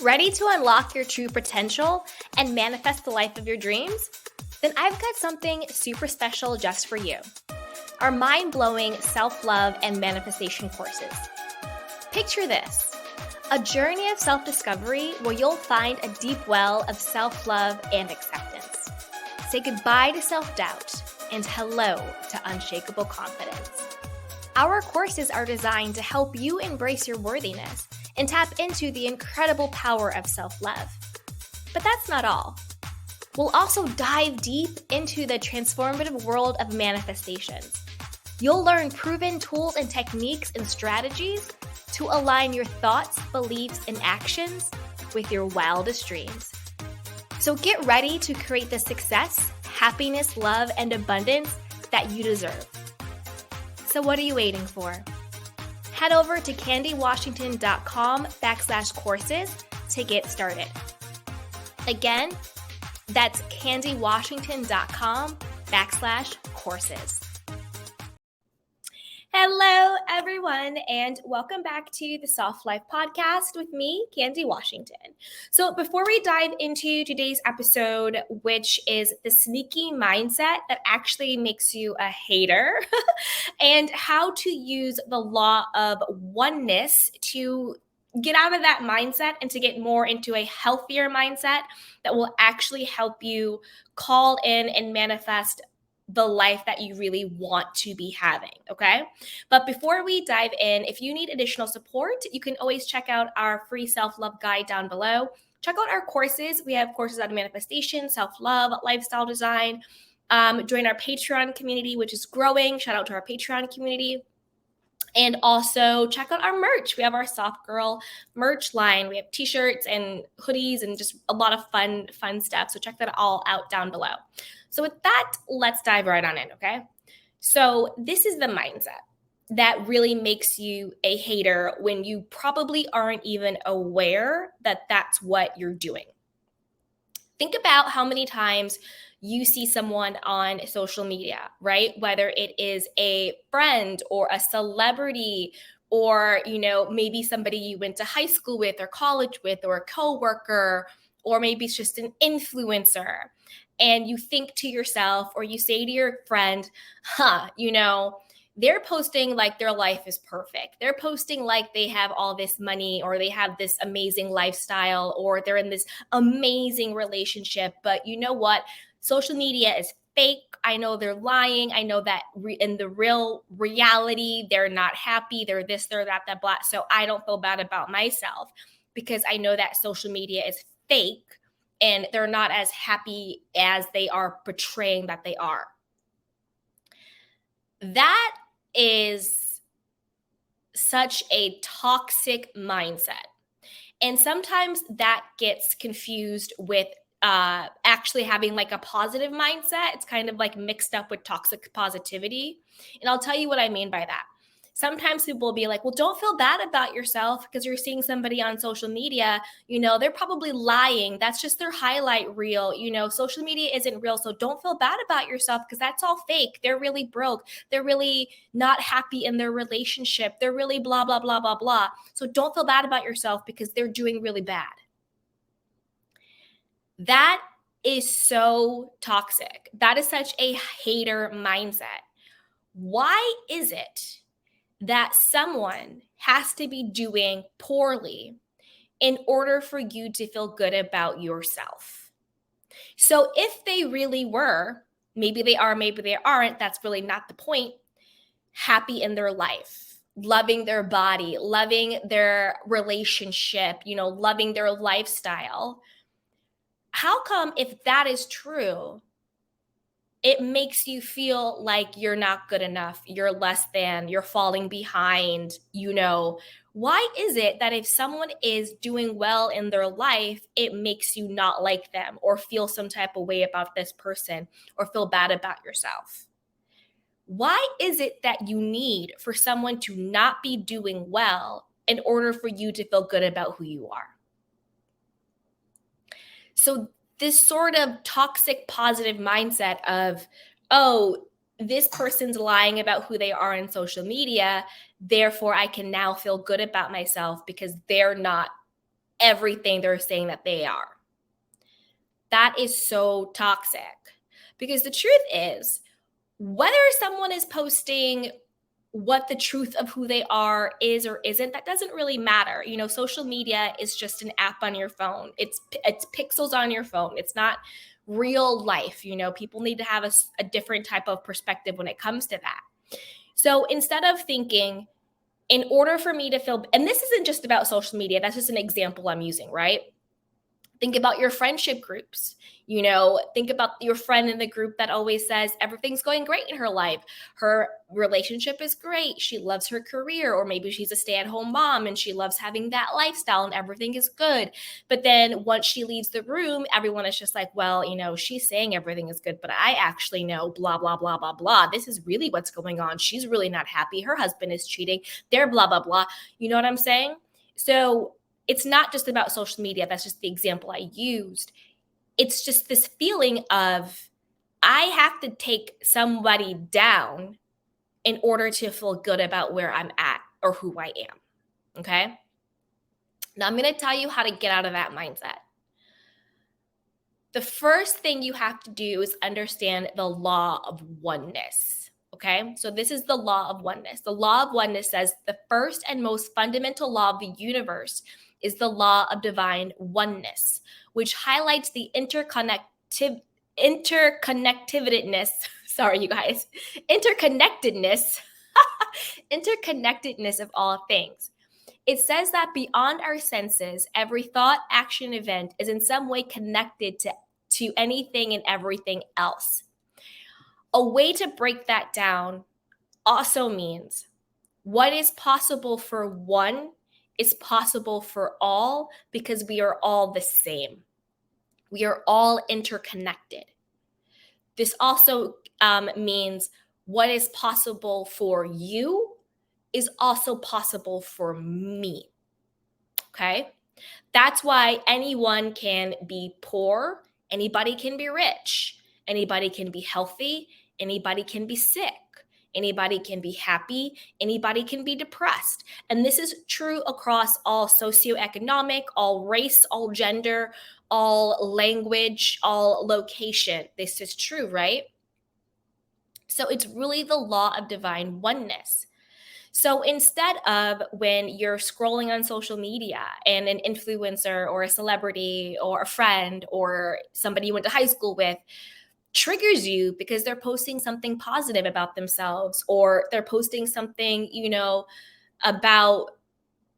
Ready to unlock your true potential and manifest the life of your dreams? Then I've got something super special just for you. Our mind-blowing self-love and manifestation courses. Picture this, a journey of self-discovery where you'll find a deep well of self-love and acceptance. Say goodbye to self-doubt and hello to unshakable confidence. Our courses are designed to help you embrace your worthiness and tap into the incredible power of self-love. But that's not all. We'll also dive deep into the transformative world of manifestations. You'll learn proven tools and techniques and strategies to align your thoughts, beliefs, and actions with your wildest dreams. So get ready to create the success, happiness, love, and abundance that you deserve. So what are you waiting for? Head over to candywashington.com/courses to get started. Again, that's candywashington.com/courses. Hello, everyone, and welcome back to the Soft Life Podcast with me, Candy Washington. So before we dive into today's episode, which is the sneaky mindset that actually makes you a hater, and how to use the law of oneness to get out of that mindset and to get more into a healthier mindset that will actually help you call in and manifest the life that you really want to be having, okay? But before we dive in, if you need additional support, you can always check out our free self-love guide down below. Check out our courses. We have courses on manifestation, self-love, lifestyle design. Join our Patreon community, which is growing. Shout out to our Patreon community. And also check out our merch. We have our Soft Girl merch line. We have t-shirts and hoodies and just a lot of fun stuff. So check that all out down below. So with that, let's dive right on in, okay? So this is the mindset that really makes you a hater when you probably aren't even aware that that's what you're doing. Think about how many times you see someone on social media, right? Whether it is a friend or a celebrity or, maybe somebody you went to high school with or college with or a coworker, or maybe it's just an influencer. And you think to yourself or you say to your friend, they're posting like their life is perfect. They're posting like they have all this money or they have this amazing lifestyle or they're in this amazing relationship. But you know what? Social media is fake. I know they're lying. I know that in the real reality, they're not happy. They're this, they're that, that, blah. So I don't feel bad about myself because I know that social media is fake and they're not as happy as they are portraying that they are. That is such a toxic mindset. And sometimes that gets confused with actually having like a positive mindset. It's kind of like mixed up with toxic positivity. And I'll tell you what I mean by that. Sometimes people will be like, well, don't feel bad about yourself because you're seeing somebody on social media, they're probably lying. That's just their highlight reel. Social media isn't real. So don't feel bad about yourself because that's all fake. They're really broke. They're really not happy in their relationship. They're really blah, blah, blah, blah, blah. So don't feel bad about yourself because they're doing really bad. That is so toxic. That is such a hater mindset. Why is it that someone has to be doing poorly in order for you to feel good about yourself? So if they really were, maybe they are, maybe they aren't, that's really not the point, happy in their life, loving their body, loving their relationship, loving their lifestyle, how come if that is true, it makes you feel like you're not good enough, you're less than, you're falling behind, Why is it that if someone is doing well in their life, it makes you not like them or feel some type of way about this person or feel bad about yourself? Why is it that you need for someone to not be doing well in order for you to feel good about who you are? So this sort of toxic positive mindset of, oh, this person's lying about who they are on social media, therefore I can now feel good about myself because they're not everything they're saying that they are. That is so toxic, because the truth is, whether someone is posting what the truth of who they are is or isn't, that doesn't really matter. Social media is just an app on your phone. It's pixels on your phone. It's not real life. People need to have a different type of perspective when it comes to that. So instead of thinking, in order for me to feel, and this isn't just about social media, that's just an example I'm using, right? Think about your friendship groups. Think about your friend in the group that always says everything's going great in her life. Her relationship is great. She loves her career, or maybe she's a stay-at-home mom and she loves having that lifestyle and everything is good. But then once she leaves the room, everyone is just like, well, she's saying everything is good, but I actually know blah, blah, blah, blah, blah. This is really what's going on. She's really not happy. Her husband is cheating. They're blah, blah, blah. You know what I'm saying? So it's not just about social media. That's just the example I used. It's just this feeling of, I have to take somebody down in order to feel good about where I'm at or who I am. Okay? Now I'm going to tell you how to get out of that mindset. The first thing you have to do is understand the law of oneness. Okay, so this is the law of oneness. The law of oneness says the first and most fundamental law of the universe is the law of divine oneness, which highlights the interconnectedness. Sorry, you guys. Interconnectedness of all things. It says that beyond our senses, every thought, action, event is in some way connected to anything and everything else. A way to break that down also means what is possible for one is possible for all, because we are all the same. We are all interconnected. This also means what is possible for you is also possible for me. Okay? That's why anyone can be poor, anybody can be rich, anybody can be healthy, anybody can be sick. Anybody can be happy. Anybody can be depressed. And this is true across all socioeconomic, all race, all gender, all language, all location. This is true, right? So it's really the law of divine oneness. So instead of when you're scrolling on social media and an influencer or a celebrity or a friend or somebody you went to high school with triggers you because they're posting something positive about themselves, or they're posting something, about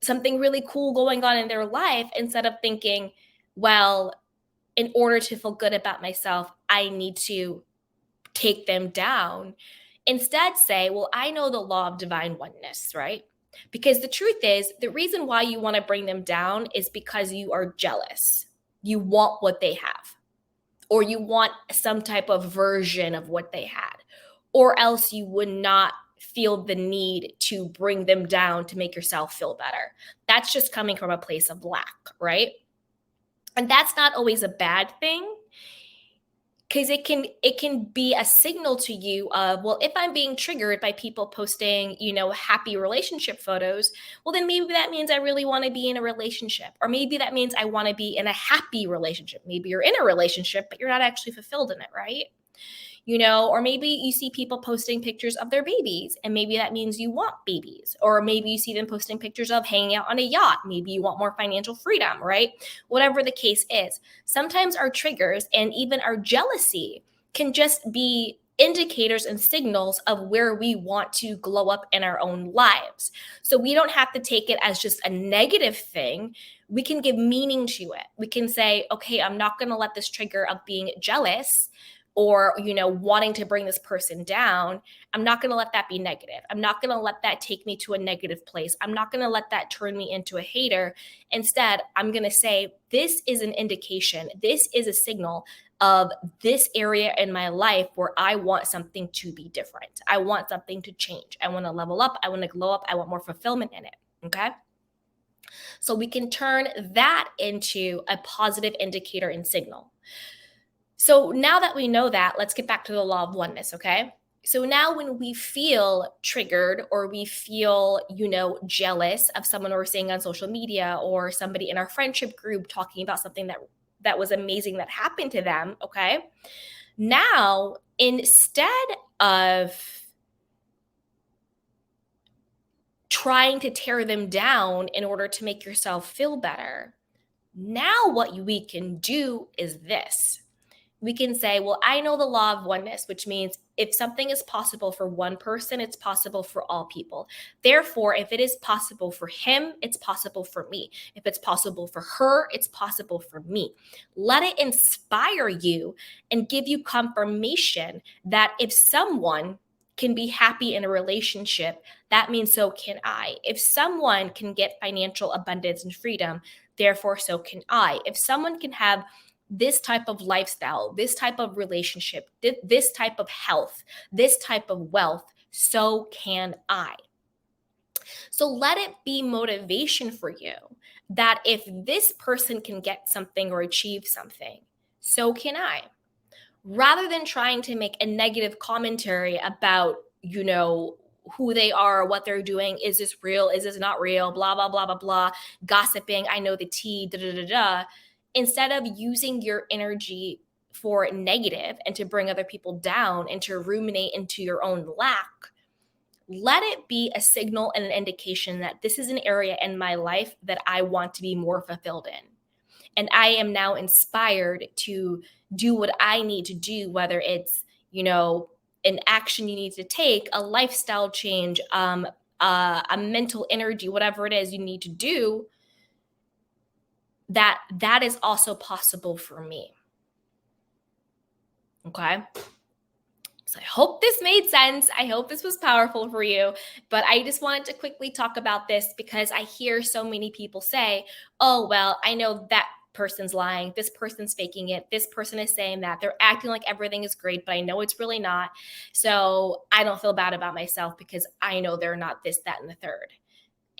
something really cool going on in their life, instead of thinking, well, in order to feel good about myself, I need to take them down. Instead say, well, I know the law of divine oneness, right? Because the truth is, the reason why you want to bring them down is because you are jealous. You want what they have, or you want some type of version of what they had, or else you would not feel the need to bring them down to make yourself feel better. That's just coming from a place of lack, right? And that's not always a bad thing, because it can be a signal to you of, well, if I'm being triggered by people posting, happy relationship photos, well, then maybe that means I really want to be in a relationship. Or maybe that means I want to be in a happy relationship. Maybe you're in a relationship, but you're not actually fulfilled in it, right? Or maybe you see people posting pictures of their babies, and maybe that means you want babies. Or maybe you see them posting pictures of hanging out on a yacht. Maybe you want more financial freedom, right? Whatever the case is. Sometimes our triggers and even our jealousy can just be indicators and signals of where we want to glow up in our own lives. So we don't have to take it as just a negative thing. We can give meaning to it. We can say, okay, I'm not going to let this trigger of being jealous or, wanting to bring this person down. I'm not going to let that be negative. I'm not going to let that take me to a negative place. I'm not going to let that turn me into a hater. Instead, I'm going to say, this is an indication. This is a signal of this area in my life where I want something to be different. I want something to change. I want to level up. I want to glow up. I want more fulfillment in it. Okay? So we can turn that into a positive indicator and signal. So now that we know that, let's get back to the law of oneness, okay? So now when we feel triggered or we feel, jealous of someone we're seeing on social media or somebody in our friendship group talking about something that was amazing that happened to them, okay? Now, instead of trying to tear them down in order to make yourself feel better, now what we can do is this. We can say, well, I know the law of oneness, which means if something is possible for one person, it's possible for all people. Therefore, if it is possible for him, it's possible for me. If it's possible for her, it's possible for me. Let it inspire you and give you confirmation that if someone can be happy in a relationship, that means so can I. If someone can get financial abundance and freedom, therefore so can I. If someone can have this type of lifestyle, this type of relationship, this type of health, this type of wealth, so can I. So let it be motivation for you that if this person can get something or achieve something, so can I. Rather than trying to make a negative commentary about, who they are, what they're doing, is this real, is this not real, blah, blah, blah, blah, blah, gossiping, I know the tea, da, da, da, da. Instead of using your energy for negative and to bring other people down and to ruminate into your own lack, let it be a signal and an indication that this is an area in my life that I want to be more fulfilled in. And I am now inspired to do what I need to do, whether it's, an action you need to take, a lifestyle change, a mental energy, whatever it is you need to do, that is also possible for me. Okay? So I hope this made sense. I hope this was powerful for you. But I just wanted to quickly talk about this because I hear so many people say, oh, well, I know that person's lying. This person's faking it. This person is saying that. They're acting like everything is great, but I know it's really not. So I don't feel bad about myself because I know they're not this, that, and the third.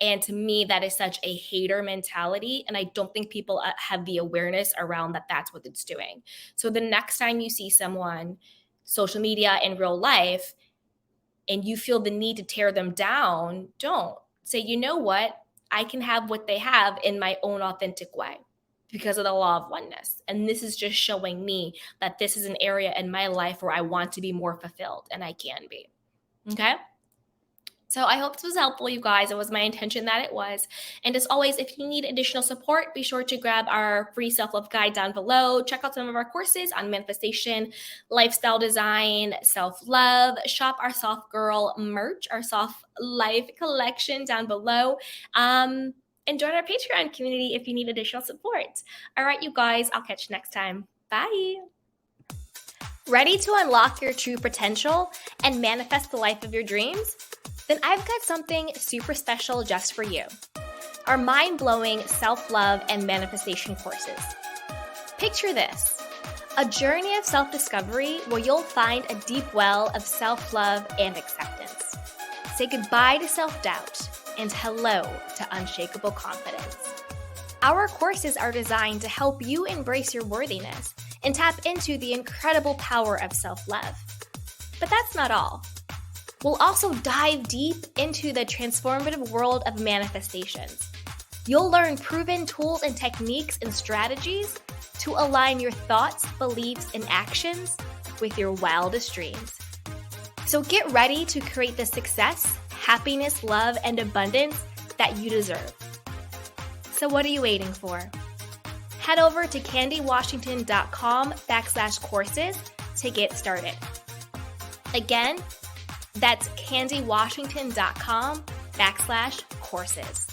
And to me, that is such a hater mentality. And I don't think people have the awareness around that that's what it's doing. So the next time you see someone, social media, in real life, and you feel the need to tear them down, don't. Say, you know what? I can have what they have in my own authentic way because of the law of oneness. And this is just showing me that this is an area in my life where I want to be more fulfilled, and I can be. Okay? So I hope this was helpful, you guys. It was my intention that it was. And as always, if you need additional support, be sure to grab our free self-love guide down below. Check out some of our courses on manifestation, lifestyle design, self-love. Shop our Soft Girl merch, our Soft Life collection down below. And join our Patreon community if you need additional support. All right, you guys, I'll catch you next time. Bye. Ready to unlock your true potential and manifest the life of your dreams? Then I've got something super special just for you. Our mind-blowing self-love and manifestation courses. Picture this, a journey of self-discovery where you'll find a deep well of self-love and acceptance. Say goodbye to self-doubt and hello to unshakable confidence. Our courses are designed to help you embrace your worthiness and tap into the incredible power of self-love. But that's not all. We'll also dive deep into the transformative world of manifestations. You'll learn proven tools and techniques and strategies to align your thoughts, beliefs, and actions with your wildest dreams. So get ready to create the success, happiness, love, and abundance that you deserve. So what are you waiting for? Head over to candywashington.com/courses to get started. Again, that's candywashington.com/courses.